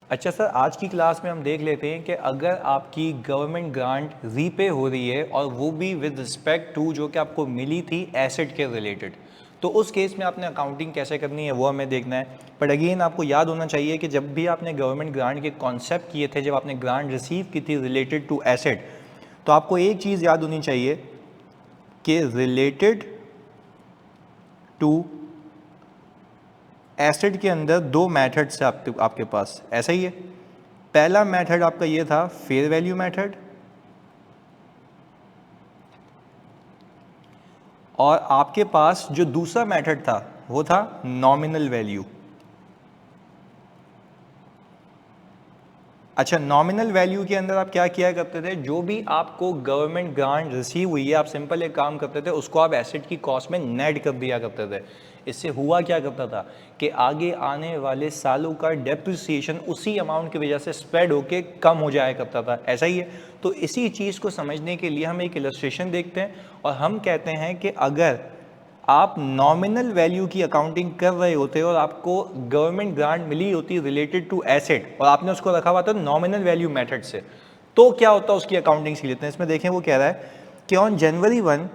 अच्छा सर, आज की क्लास में हम देख लेते हैं कि अगर आपकी गवर्नमेंट ग्रांट रीपे हो रही है और वो भी विद रिस्पेक्ट टू जो कि आपको मिली थी एसेट के रिलेटेड, तो उस केस में आपने अकाउंटिंग कैसे करनी है वो हमें देखना है। बट अगेन आपको याद होना चाहिए कि जब भी आपने गवर्नमेंट ग्रांट के कॉन्सेप्ट किए थे, जब आपने ग्रांट रिसीव की थी रिलेटेड टू एसेट, तो आपको एक चीज़ याद होनी चाहिए कि रिलेटेड टू एसेट के अंदर दो मेथड्स है आपके पास, ऐसा ही है। पहला मेथड आपका ये था फेयर वैल्यू मेथड, और आपके पास जो दूसरा मेथड था वो था नॉमिनल वैल्यू। अच्छा, नॉमिनल वैल्यू के अंदर आप क्या किया करते थे, जो भी आपको गवर्नमेंट ग्रांट रिसीव हुई है आप सिंपल एक काम करते थे, उसको आप एसेट की कॉस्ट में नेट कर दिया करते थे। इससे हुआ क्या करता था कि आगे आने वाले सालों का डेप्रिसिएशन उसी अमाउंट की वजह से स्प्रेड होके कम हो जाया करता था, ऐसा ही है। तो इसी चीज़ को समझने के लिए हम एक इलस्ट्रेशन देखते हैं और हम कहते हैं कि अगर आप नॉमिनल वैल्यू की अकाउंटिंग कर रहे होते हो और आपको गवर्नमेंट ग्रांट मिली होती है रिलेटेड टू एसेट और आपने उसको रखा हुआ था नॉमिनल वैल्यू मेथड से, तो क्या होता है उसकी अकाउंटिंग सीख लेते हैं। इसमें देखें वो कह रहा है कि on January 1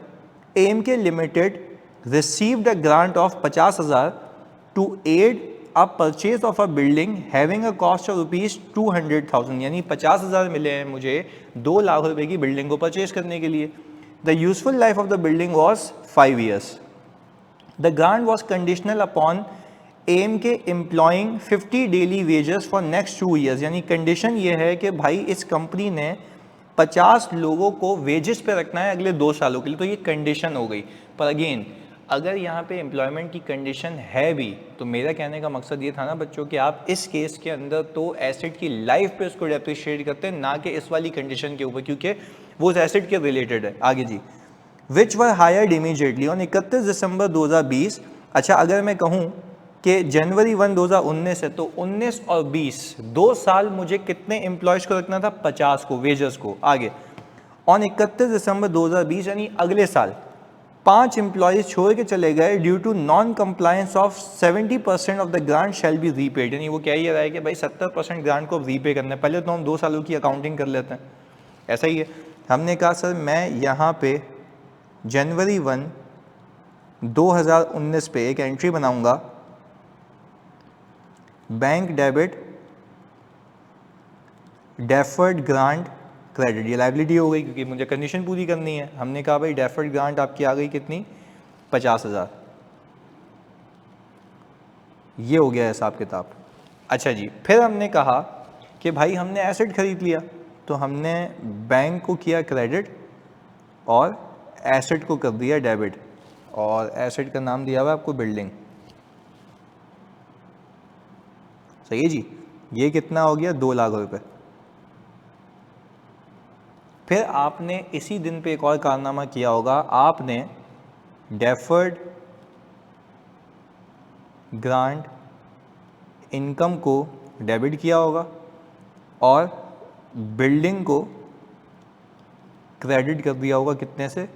AMK limited received a grant of 50,000 to aid a purchase of a building having a cost of ₹200,000, यानी 50,000 मिले हैं मुझे 2 लाख रुपए की बिल्डिंग को परचेज करने के लिए। The useful life of the building was 5 years. The grant was conditional upon AMK employing 50 daily wages for next 2 years, यानी कंडीशन ये है कि भाई इस कंपनी ने 50 लोगों को वेजेस पे रखना है अगले 2 सालों के लिए, तो ये कंडीशन हो गई। पर अगेन अगर यहाँ पे एम्प्लॉयमेंट की कंडीशन है भी, तो मेरा कहने का मकसद ये था ना बच्चों कि आप इस केस के अंदर तो एसेट की लाइफ पे उसको डेप्रिशिएट करते हैं, ना कि इस वाली कंडीशन के ऊपर, क्योंकि वो उस एसेट के रिलेटेड है। आगे जी, विच वर हायर्ड इमीजिएटली ऑन 31 दिसंबर 2020। अच्छा, अगर मैं कहूँ कि जनवरी 1 2019 है, तो 19 और 20 2 साल मुझे कितने एम्प्लॉयज को रखना था, 50 को, वेजर्स को। आगे ऑन 31 दिसंबर 2020 यानी अगले साल 5 एम्प्लॉयज छोड़ के चले गए due to non compliance of 70% of the grant shall be repaid, यानी वो कह ही रहा है कि भाई 70% ग्रांट को रीपे करना है। पहले तो हम 2 सालों की अकाउंटिंग कर लेते हैं, ऐसा ही है। हमने कहा सर मैं यहाँ पे जनवरी 1 2019 पे एक एंट्री बनाऊंगा, bank debit deferred grant credit. ये लाइबिलिटी हो गई क्योंकि मुझे कंडीशन पूरी करनी है। हमने कहा भाई डेफर्ड ग्रांट आपकी आ गई कितनी, 50,000। ये हो गया हिसाब किताब। अच्छा जी, फिर हमने कहा कि भाई हमने एसेट खरीद लिया, तो हमने बैंक को किया क्रेडिट और एसेट को कर दिया डेबिट, और एसेट का नाम दिया हुआ है आपको बिल्डिंग। सही है जी, ये कितना हो गया, 2 लाख रुपए। फिर आपने इसी दिन पे एक और कारनामा किया होगा, आपने डेफर्ड ग्रांट इनकम को डेबिट किया होगा और बिल्डिंग को क्रेडिट कर दिया होगा, कितने से,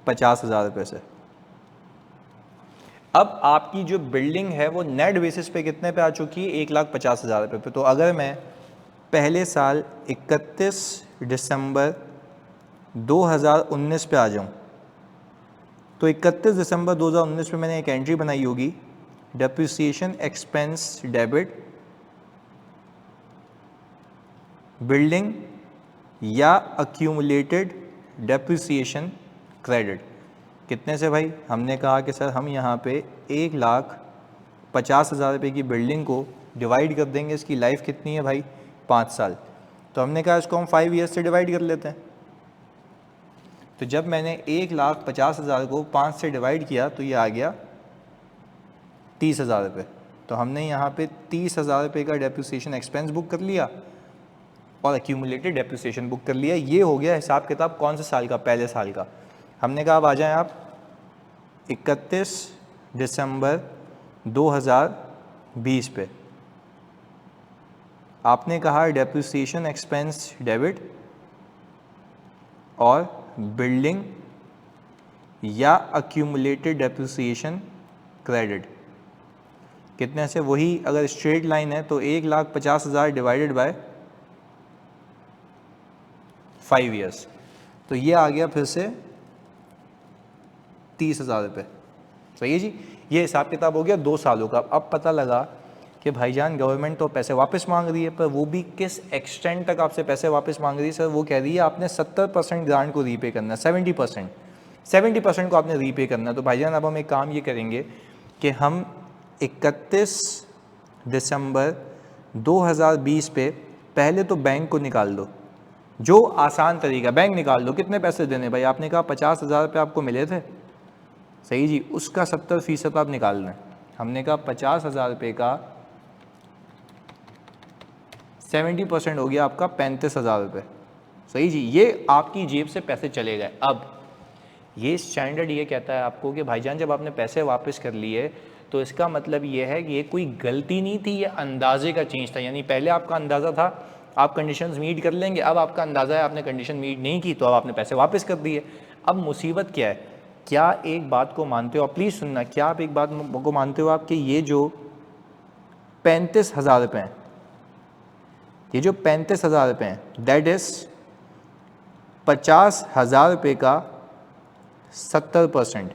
50,000 रुपये से। अब आपकी जो बिल्डिंग है वो नेट बेसिस पे कितने पे आ चुकी है, 1,50,000 रुपये पे। तो अगर मैं पहले साल 31 दिसंबर 2019 पे आ जाऊं, तो 31 दिसंबर 2019 में मैंने एक एंट्री बनाई होगी, डेप्रिसिएशन एक्सपेंस डेबिट बिल्डिंग या अक्यूमुलेटेड डेप्रिसिएशन क्रेडिट। कितने से भाई, हमने कहा कि सर हम यहाँ पे 1,50,000 रुपये की बिल्डिंग को डिवाइड कर देंगे, इसकी लाइफ कितनी है भाई, 5 साल। तो हमने कहा इसको हम 5 ईयर्स से डिवाइड कर लेते हैं। तो जब मैंने 1,50,000 को 5 से डिवाइड किया तो ये आ गया 30,000 रुपये। तो हमने यहाँ पे 30,000 रुपये का डेप्रिसिएशन एक्सपेंस बुक कर लिया और एक्यूमुलेटेड डेप्रिसिएशन बुक कर लिया। ये हो गया हिसाब किताब कौन से साल का, पहले साल का। हमने कहा अब आ जाएं आप 31 दिसंबर 2020 पे। आपने कहा डेप्रिसिएशन एक्सपेंस डेबिट और बिल्डिंग या अक्यूमुलेटेड डेप्रिसिएशन क्रेडिट। कितने से, वही अगर स्ट्रेट लाइन है तो 1,50,000 डिवाइडेड बाय 5 ईयर्स, तो ये आ गया फिर से 30,000 रुपये। सही है जी, ये हिसाब किताब हो गया 2 सालों का। अब पता लगा कि भाईजान गवर्नमेंट तो पैसे वापस मांग रही है, पर वो भी किस एक्सटेंट तक आपसे पैसे वापस मांग रही है? सर वो कह रही है आपने 70% ग्रांट को रीपे करना है, 70% को आपने रीपे करना है। तो भाईजान अब हम एक काम ये करेंगे कि हम 31 दिसंबर 2020 पे पहले तो बैंक को निकाल दो, जो आसान तरीका, बैंक निकाल दो। कितने पैसे देने भाई? आपने कहा 50,000 रुपये आपको मिले थे, सही जी, उसका 70% आप निकाल लें। हमने कहा 50,000 रुपये का 70% हो गया आपका 35,000 रुपये, सही जी, ये आपकी जेब से पैसे चले गए। अब ये स्टैंडर्ड ये कहता है आपको कि भाईजान जब आपने पैसे वापस कर लिए तो इसका मतलब ये है कि ये कोई गलती नहीं थी, ये अंदाजे का चेंज था। यानी पहले आपका अंदाज़ा था आप कंडीशंस मीट कर लेंगे, अब आपका अंदाज़ा है आपने कंडीशन मीट नहीं की तो अब आपने पैसे वापस कर दिए। अब मुसीबत क्या है? क्या एक बात को मानते हो आप? प्लीज़ सुनना, क्या आप एक बात को मानते हो आप कि ये जो 35,000 रुपये हैं, ये जो 35,000 रुपये हैं, दैट इज़ 50,000 रुपये का 70%,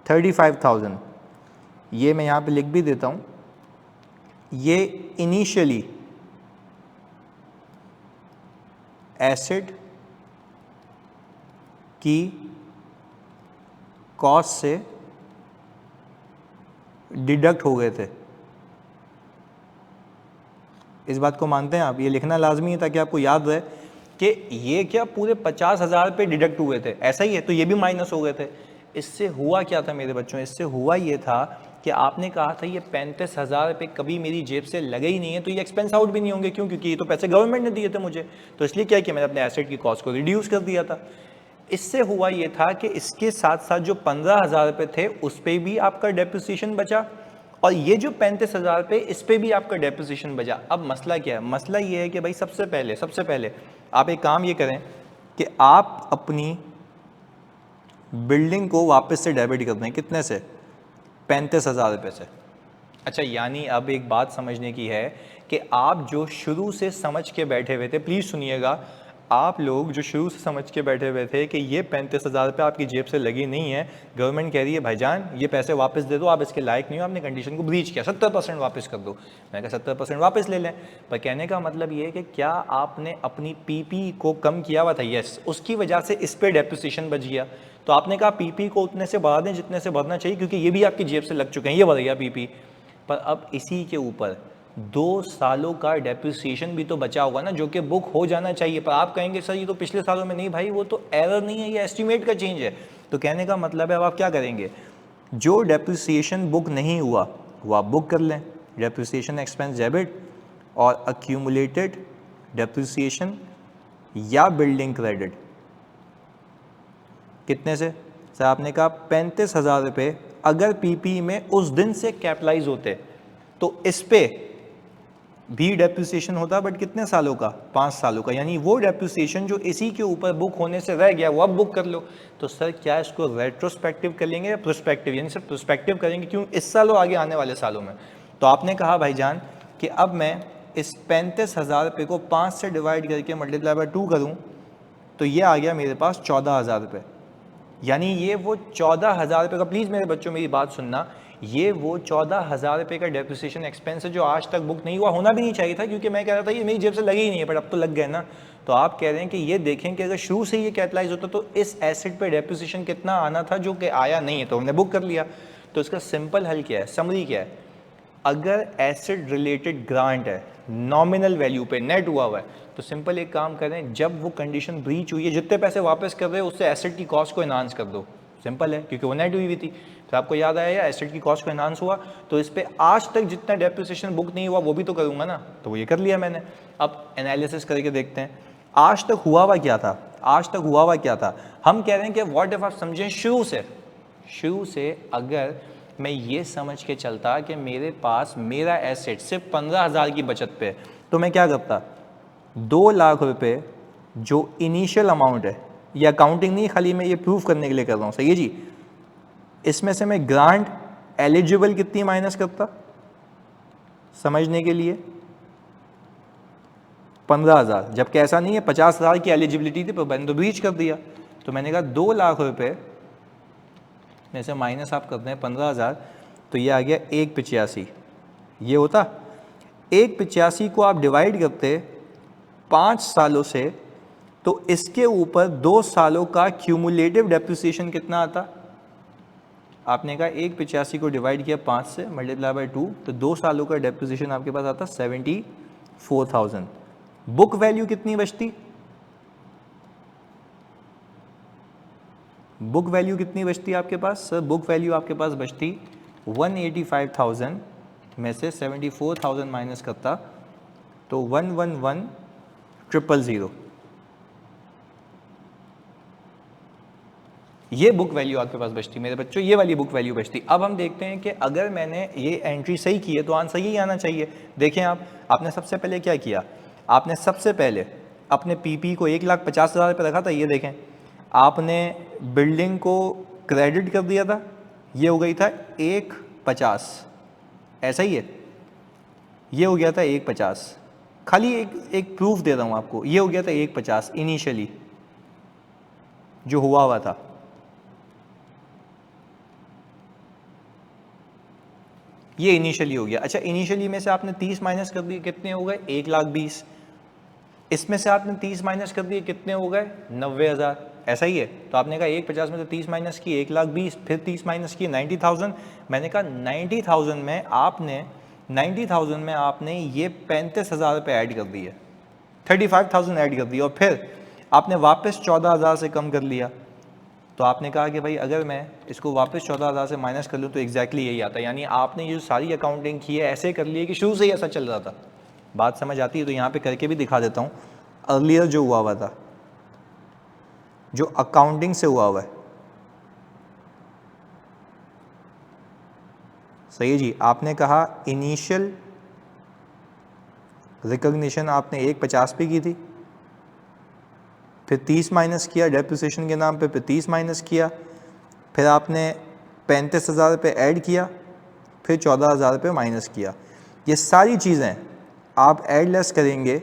35,000, ये मैं यहाँ पे लिख भी देता हूँ, ये इनिशियली एसेट की कॉस्ट से डिडक्ट हो गए थे। इस बात को मानते हैं आप? ये लिखना लाजमी है ताकि आपको याद रहे कि ये क्या पूरे 50,000 पे डिडक्ट हुए थे, ऐसा ही है, तो ये भी माइनस हो गए थे। इससे हुआ क्या था मेरे बच्चों? इससे हुआ ये था कि आपने कहा था ये 35,000 रुपये कभी मेरी जेब से लगे ही नहीं है, तो ये एक्सपेंस आउट भी नहीं होंगे। क्यों? क्योंकि ये तो पैसे गवर्नमेंट ने दिए थे मुझे, तो इसलिए क्या किया मैंने अपने एसेट की कॉस्ट को रिड्यूस कर दिया था। इससे हुआ ये था कि इसके साथ साथ जो 15,000 रुपये थे उस पर भी आपका डेप्रिसिएशन बचा, और ये जो 35,000 रुपये इस पर भी आपका डेप्रिसिएशन बचा। अब मसला क्या है? मसला ये है कि भाई सबसे पहले आप एक काम ये करें कि आप अपनी बिल्डिंग को वापस से डेबिट कर दें। कितने से? 35,000 रुपये से। अच्छा, यानी अब एक बात समझने की है कि आप जो शुरू से समझ के बैठे हुए थे, प्लीज़ सुनिएगा, आप लोग जो शुरू से समझ के बैठे हुए थे कि ये 35,000 रुपये आपकी जेब से लगी नहीं है, गवर्नमेंट कह रही है भाईजान ये पैसे वापस दे दो, आप इसके लायक नहीं हो, आपने कंडीशन को ब्रीच किया, 70% वापस कर दो। मैंने कहा 70% वापस ले लें, पर कहने का मतलब ये है कि क्या आपने अपनी पीपी को कम किया हुआ था? यस, उसकी वजह से इस पर डेप्रिसिएशन बच गया, तो आपने कहा पीपी को उतने से बढ़ा दें जितने से बढ़ना चाहिए, क्योंकि ये भी आपकी जेब से लग चुके हैं, ये बढ़ गया पीपी। पर अब इसी के ऊपर 2 सालों का डेप्रिसिएशन भी तो बचा होगा ना, जो कि बुक हो जाना चाहिए। पर आप कहेंगे सर ये तो पिछले सालों में नहीं, भाई वो तो एरर नहीं है, ये एस्टीमेट का चेंज है। तो कहने का मतलब है अब आप क्या करेंगे? जो डेप्रिसिएशन बुक नहीं हुआ वो आप बुक कर लें, डेप्रिसिएशन एक्सपेंस डेबिट, और अक्यूमुलेटेड डेप्रिसिएशन या बिल्डिंग क्रेडिट। कितने से? सर आपने कहा 35,000 रुपये अगर पीपी में उस दिन से कैपिटलाइज होते तो इस पे भी डेप्रिसिएशन होता, बट कितने सालों का? 5 सालों का। यानी वो डेप्रिसिएशन जो इसी के ऊपर बुक होने से रह गया वो अब बुक कर लो। तो सर क्या इसको रेट्रोस्पेक्टिव कर लेंगे या प्रोस्पेक्टिव? यानी सिर्फ प्रोस्पेक्टिव करेंगे, क्यों? इस साल और आगे आने वाले सालों में। तो आपने कहा भाईजान कि अब मैं इस 35,000 रुपये को 5 से डिवाइड करके मल्टीप्लाई बाय 2 करूँ तो ये आ गया मेरे पास 14,000 रुपये। यानी ये वो 14,000 रुपये का, प्लीज़ मेरे बच्चों मेरी बात सुनना, ये वो 14,000 रुपये का डेप्रिसिएशन एक्सपेंस है जो आज तक बुक नहीं हुआ, होना भी नहीं चाहिए था, क्योंकि मैं कह रहा था ये मेरी जेब से लगे ही नहीं है, बट अब तो लग गए ना। तो आप कह रहे हैं कि ये देखें कि अगर शुरू से ये कैपिटलाइज होता तो इस एसेट पे डेप्रिसिएशन कितना आना था, जो कि आया नहीं है, तो हमने बुक कर लिया। तो इसका सिंपल हल क्या है, समरी क्या है? अगर एसेट रिलेटेड ग्रांट है नॉमिनल वैल्यू पे नेट हुआ हुआ है, तो सिंपल एक काम करें, जब वो कंडीशन ब्रीच हुई है जितने पैसे वापस कर रहे हो उससे एसेट की कॉस्ट को एनहांस कर दो। सिंपल है, क्योंकि वो नेट हुई हुई थी। तो आपको याद आया एसेट की कॉस्ट को एनहांस हुआ, तो इस पे आज तक जितना डेप्रिसिएशन बुक नहीं हुआ वो भी तो करूंगा ना, तो वो ये कर लिया मैंने। अब एनालिसिस करके देखते हैं आज तक हुआ हुआ क्या था। आज तक हुआ हुआ क्या था? हम कह रहे हैं कि व्हाट इफ आप समझें शुरू से अगर मैं ये समझ के चलता कि मेरे पास मेरा एसेट सिर्फ 15,000 की बचत पे, तो मैं क्या करता, 2 लाख रुपए जो इनिशियल अमाउंट है, ये अकाउंटिंग नहीं, खाली मैं ये प्रूफ करने के लिए कर रहा हूँ, सही है जी, इसमें से मैं ग्रांट एलिजिबल कितनी माइनस करता, समझने के लिए 15,000, जबकि ऐसा नहीं है, 50,000 की एलिजिबिलिटी थी पर मैंने तो ब्रीच कर दिया। तो मैंने कहा 2 लाख रुपए में से माइनस आप करते हैं 15,000, तो ये आ गया 185। ये होता 185 को आप डिवाइड करते 5 सालों से, तो इसके ऊपर 2 सालों का क्यूमुलेटिव डेप्रिसिएशन कितना आता? आपने कहा 185 को डिवाइड किया 5 से, मल्टीप्लाई बाय 2, तो 2 सालों का डेप्रिसिएशन आपके पास आता 74,000। बुक वैल्यू कितनी बचती? बुक वैल्यू कितनी बचती है आपके पास? सर बुक वैल्यू आपके पास बचती 185,000 में से 74,000 माइनस करता तो 111,000। ये बुक वैल्यू आपके पास बचती मेरे बच्चों, ये वाली बुक वैल्यू बचती। अब हम देखते हैं कि अगर मैंने ये एंट्री सही की है तो आंसर यही आना चाहिए। देखें आपने सबसे पहले क्या किया? आपने सबसे पहले अपने पीपी को 1,50,000 पे रखा था। ये देखें, आपने बिल्डिंग को क्रेडिट कर दिया था, ये हो गई था 150, ऐसा ही है, ये हो गया था 150। खाली एक प्रूफ दे रहा हूँ आपको, ये हो गया था 150 इनिशियली जो हुआ था। ये इनिशियली हो गया। अच्छा, इनिशियली में से आपने 30 माइनस कर दिए, कितने हो गए? 1,20,000। इसमें से आपने 30 माइनस कर दिए, कितने हो गए? 90,000। ऐसा ही है। तो आपने कहा 150 में से 30 माइनस की 1,20,000, फिर 30 माइनस की 90,000। मैंने कहा 90,000 में आपने ये 35,000 रुपये ऐड कर दिए, 35,000 ऐड कर दिया, और फिर आपने वापस 14,000 से कम कर लिया। तो आपने कहा कि भाई अगर मैं इसको वापस 14,000 से माइनस कर लूँ तो एग्जैक्टली यही आता है। यानी आपने ये सारी अकाउंटिंग की है ऐसे कर लिए कि शुरू से ही ऐसा चल रहा था। बात समझ आती है? तो यहाँ पे करके भी दिखा देता हूँ। अर्लियर जो हुआ था, जो अकाउंटिंग से हुआ है, सही है जी। आपने कहा इनिशियल रिकॉग्निशन आपने 150 पे की थी, फिर 30 माइनस किया डेप्रिसिएशन के नाम पे, फिर 30 माइनस किया, फिर आपने 35,000 रुपये ऐड किया, फिर 14,000 रुपये माइनस किया। ये सारी चीज़ें आप ऐड लेस करेंगे,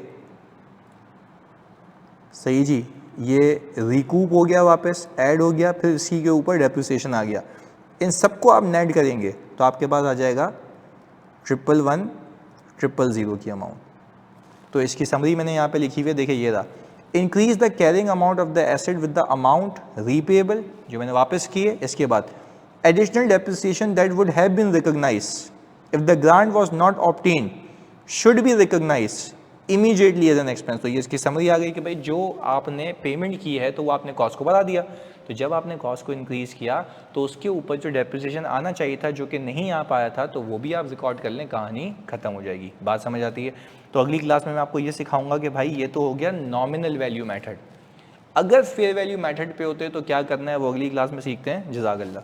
सही जी। ये रिकूप हो गया, वापस ऐड हो गया, फिर इसी के ऊपर डेप्रिसिएशन आ गया। इन सबको आप नेट करेंगे तो आपके पास आ जाएगा 111,000 की अमाउंट। तो इसकी समरी मैंने यहाँ पे लिखी हुई है, देखिए ये रहा। Increase the carrying amount of the asset with the amount repayable, जो मैंने वापस किए। इसके बाद additional depreciation that would have been recognized if the grant was not obtained should be recognized immediately as an expense. तो ये इसकी summary आ गई कि भाई जो आपने पेमेंट की है तो वो आपने कॉस्ट को बढ़ा दिया। तो जब आपने कॉस्ट को इंक्रीज़ किया तो उसके ऊपर जो डेप्रिसिएशन आना चाहिए था जो कि नहीं आ पाया था, तो वो भी आप रिकॉर्ड कर लें, कहानी खत्म हो जाएगी। बात समझ आती है? तो अगली क्लास में मैं आपको ये सिखाऊंगा कि भाई ये तो हो गया नॉमिनल वैल्यू मेथड। अगर फेयर वैल्यू मेथड पे होते तो क्या करना है वो अगली क्लास में सीखते हैं। जज़ाकल्लाह।